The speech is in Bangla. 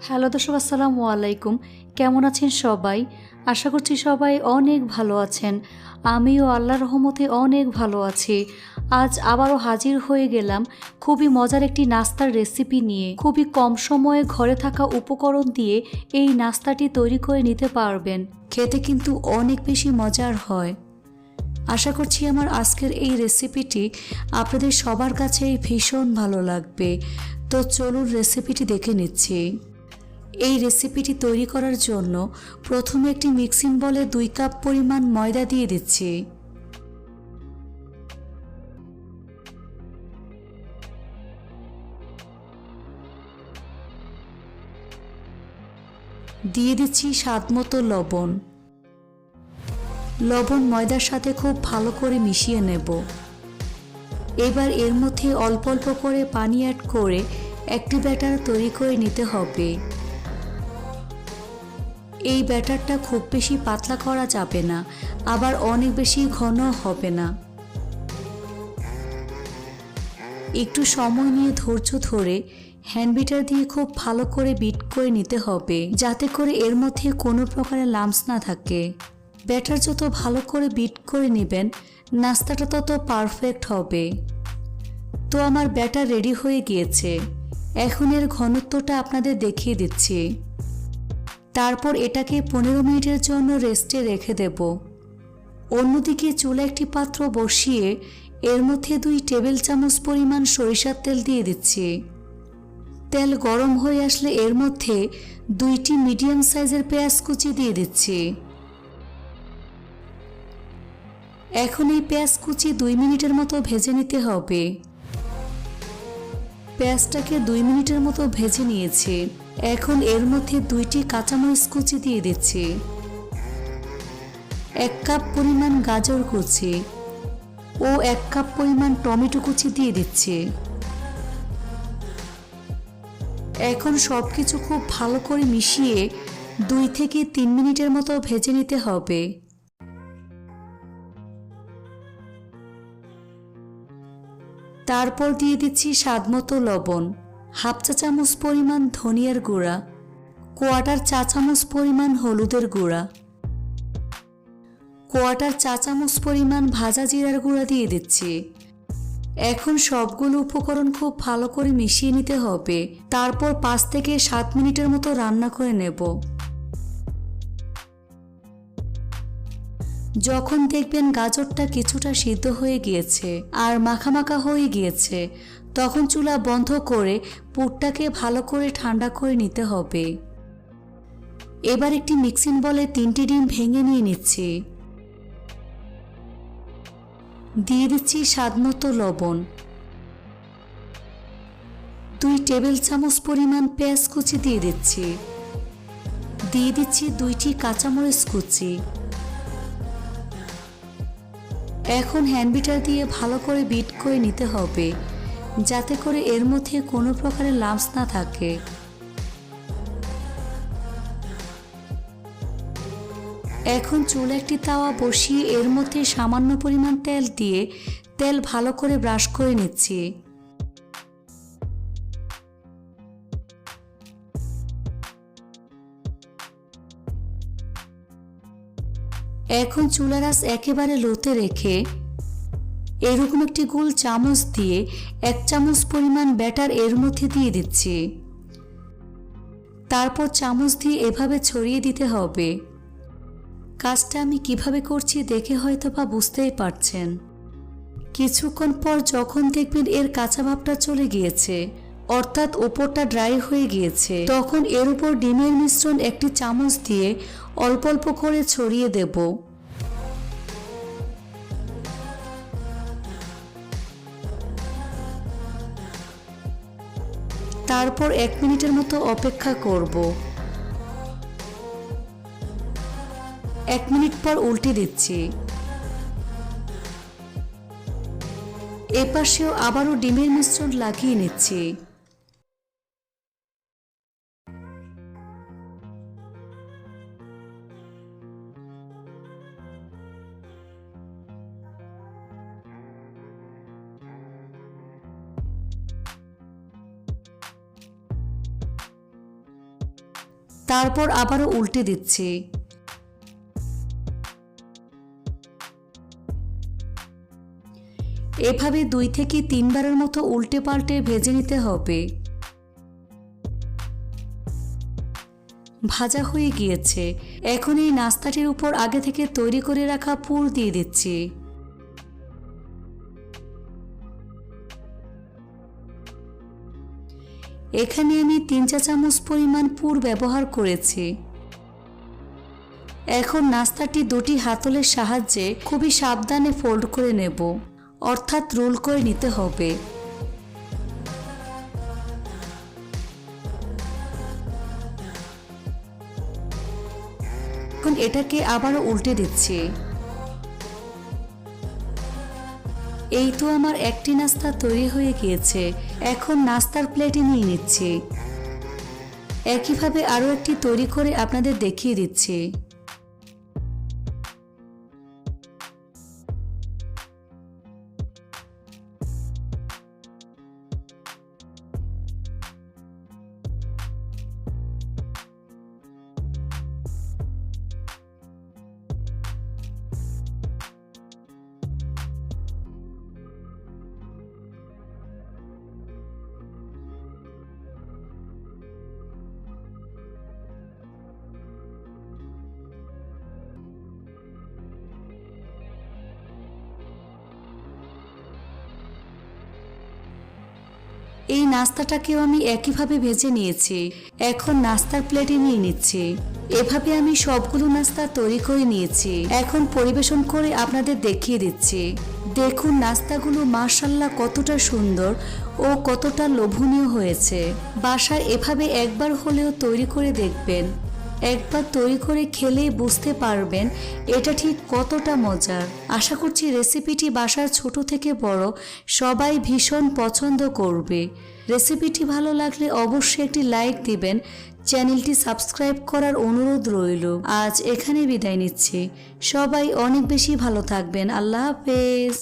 হ্যালো দর্শক, আসসালামু আলাইকুম। কেমন আছেন সবাই? আশা করছি সবাই অনেক ভালো আছেন। আমিও আল্লাহর রহমতে অনেক ভালো আছি। আজ আবারও হাজির হয়ে গেলাম খুবই মজার একটি নাস্তার রেসিপি নিয়ে। খুবই কম সময়ে ঘরে থাকা উপকরণ দিয়ে এই নাস্তাটি তৈরি করে নিতে পারবেন। খেতে কিন্তু অনেক বেশি মজার হয়। আশা করছি আমার আজকের এই রেসিপিটি আপনাদের সবার কাছেই ভীষণ ভালো লাগবে। তো চলুন রেসিপিটি দেখে নিচ্ছি। এই রেসিপিটি তৈরি করার জন্য প্রথমে একটি মিক্সিং বলে 2 কাপ পরিমাণ ময়দা দিয়ে দিচ্ছি। দিয়ে দিচ্ছি স্বাদমতো লবণ। লবণ ময়দার সাথে খুব ভালো করে মিশিয়ে নেব। এবার এর মধ্যে অল্প অল্প করে পানি অ্যাড করে একটি ব্যাটার তৈরি করে নিতে হবে। এই ব্যাটারটা খুব বেশি পাতলা করা যাবে না, আবার অনেক বেশি ঘন হবে না। একটু সময় নিয়ে ধৈর্য ধরে হ্যান্ড বিটার দিয়ে খুব ভালো করে বিট করে নিতে হবে, যাতে করে এর মধ্যে কোনো প্রকারের লাম্পস না থাকে। ব্যাটার যত ভালো করে বিট করে নেবেন, নাস্তাটা তত পারফেক্ট হবে। তো আমার ব্যাটার রেডি হয়ে গিয়েছে। এখন এর ঘনত্বটা আপনাদের দেখিয়ে দিচ্ছি। তারপর এটাকে 15 মিনিটের জন্য রেস্টে রেখে দেব। অন্যদিকে চুলা একটি পাত্র বসিয়ে এর মধ্যে 2 টেবিল চামচ পরিমাণ সরিষার তেল দিয়ে দিচ্ছি। তেল গরম হয়ে আসলে এর মধ্যে 2টি মিডিয়াম সাইজের পেঁয়াজ কুচি দিয়ে দিচ্ছি। এখন এই পেঁয়াজ কুচি 2 মিনিটের মতো ভেজে নিতে হবে। পেঁয়াজটাকে 2 মিনিটের মতো ভেজে নিয়েছি। এখন এর মধ্যে 2টি কাঁচামরিচ কুচি দিয়ে দিচ্ছি। 1 কাপ পরিমাণ গাজর কুচি ও 1 কাপ পরিমাণ টমেটো কুচি দিয়ে দিচ্ছি। এখন সবকিছু খুব ভালো করে মিশিয়ে 2 থেকে 3 মিনিটের মতো ভেজে নিতে হবে। তারপর দিয়ে দিচ্ছি স্বাদমতো লবণ, হাফ চা চামচ পরিমাণ ধনিয়ার গুঁড়া, 1/4 চা চামচ পরিমাণ হলুদের গুঁড়া, 1/4 চা চামচ পরিমাণ ভাজা জিরার গুঁড়া দিয়ে দিচ্ছি। এখন সবগুলো উপকরণ খুব ভালো করে মিশিয়ে নিতে হবে। তারপর 5 থেকে 7 মিনিটের মতো রান্না করে নেব। যখন দেখবেন গাজরটা কিছুটা সিদ্ধ হয়ে গিয়েছে আর মাখা হয়ে গিয়েছে, তখন চুলা বন্ধ করে পুরটাকে ভালো করে ঠান্ডা করে নিতে হবে। এবার একটি মিক্সিং বলে 3টি ডিম ভেঙে নিয়ে নিচ্ছি। দিয়ে দিচ্ছি স্বাদমতো লবণ, 2 টেবিল চামচ পরিমাণ পেঁয়াজ কুচি দিয়ে দিচ্ছি। দিয়ে দিচ্ছি 2টি কাঁচামরিচ কুচি। এখন হ্যান্ড বিটার দিয়ে ভালো করে বিট করে নিতে হবে, যাতে করে এর মধ্যে কোনো প্রকারের লাম্পস না থাকে। এখন চুলে একটি তাওয়া বসিয়ে এর মধ্যে সামান্য পরিমাণ তেল দিয়ে তেল ভালো করে ব্রাশ করে নিচ্ছি। এখন চুলার আঁচ একেবারে লোতে রেখে এরকম একটি গোল চামচ দিয়ে 1 চামচ পরিমাণ ব্যাটার এর মধ্যে দিয়ে দিচ্ছি। তারপর চামচ দিয়ে এভাবে ছড়িয়ে দিতে হবে। কাজটা আমি কিভাবে করছি দেখে হয়তো বা বুঝতেই পারছেন। কিছুক্ষণ পর যখন দেখবেন এর কাঁচা ভাবটা চলে গিয়েছে, অর্থাৎ ওপরটা ড্রাই হয়ে গিয়েছে, তখন এর উপর ডিমের মিশ্রণ একটি চামচ দিয়ে অল্প অল্প করে ছড়িয়ে দেব। তারপর 1 মিনিটের মতো অপেক্ষা করব। 1 মিনিট পর উল্টে দিচ্ছি। এপাশেও আবারও ডিমের মিশ্রণ লাগিয়ে নিচ্ছি। তারপর আবারও উল্টে দিচ্ছি। এভাবে 2 থেকে 3 বারের মতো উল্টে পাল্টে ভেজে নিতে হবে। ভাজা হয়ে গিয়েছে। এখন এই নাস্তাটির উপর আগে থেকে তৈরি করে রাখা পুর দিয়ে দিচ্ছি। এখানে আমি 3 চা চামচ পরিমাণ পুর ব্যবহার করেছি। এখন নাস্তাটি 2টি হাতলের সাহায্যে খুবই সাবধানে ফোল্ড করে নেব, অর্থাৎ রোল করে নিতে হবে। এখন এটাকে আবারও উল্টে দিচ্ছি। এই তো আমার একটি নাস্তা তৈরি হয়ে গিয়েছে। এখন নাস্তার প্লেটে নিয়ে নিচ্ছি। একইভাবে আরও একটি তৈরি করে আপনাদের দেখিয়ে দিচ্ছি। এই নাস্তাটাকেও আমি একইভাবে ভেজে নিয়েছি। এখন নাস্তার প্লেটে নিয়ে নিচ্ছি। এভাবে আমি সবগুলো নাস্তা তৈরি করে নিয়েছি। এখন পরিবেশন করে আপনাদের দেখিয়ে দিচ্ছি। দেখুন নাস্তাগুলো মাশাআল্লাহ কতটা সুন্দর ও কতটা লোভনীয় হয়েছে। বাসায় এভাবে একবার হলেও তৈরি করে দেখবেন। একবার তৈরি করে খেলেই বুঝতে পারবেন এটা ঠিক কতটা মজার। আশা করছি রেসিপিটি বাসার ছোট থেকে বড় সবাই ভীষণ পছন্দ করবে। রেসিপিটি ভালো লাগলে অবশ্যই একটি লাইক দিবেন। চ্যানেলটি সাবস্ক্রাইব করার অনুরোধ রইল। আজ এখানে বিদায় নিচ্ছি। সবাই অনেক বেশি ভালো থাকবেন। আল্লাহ হাফেজ।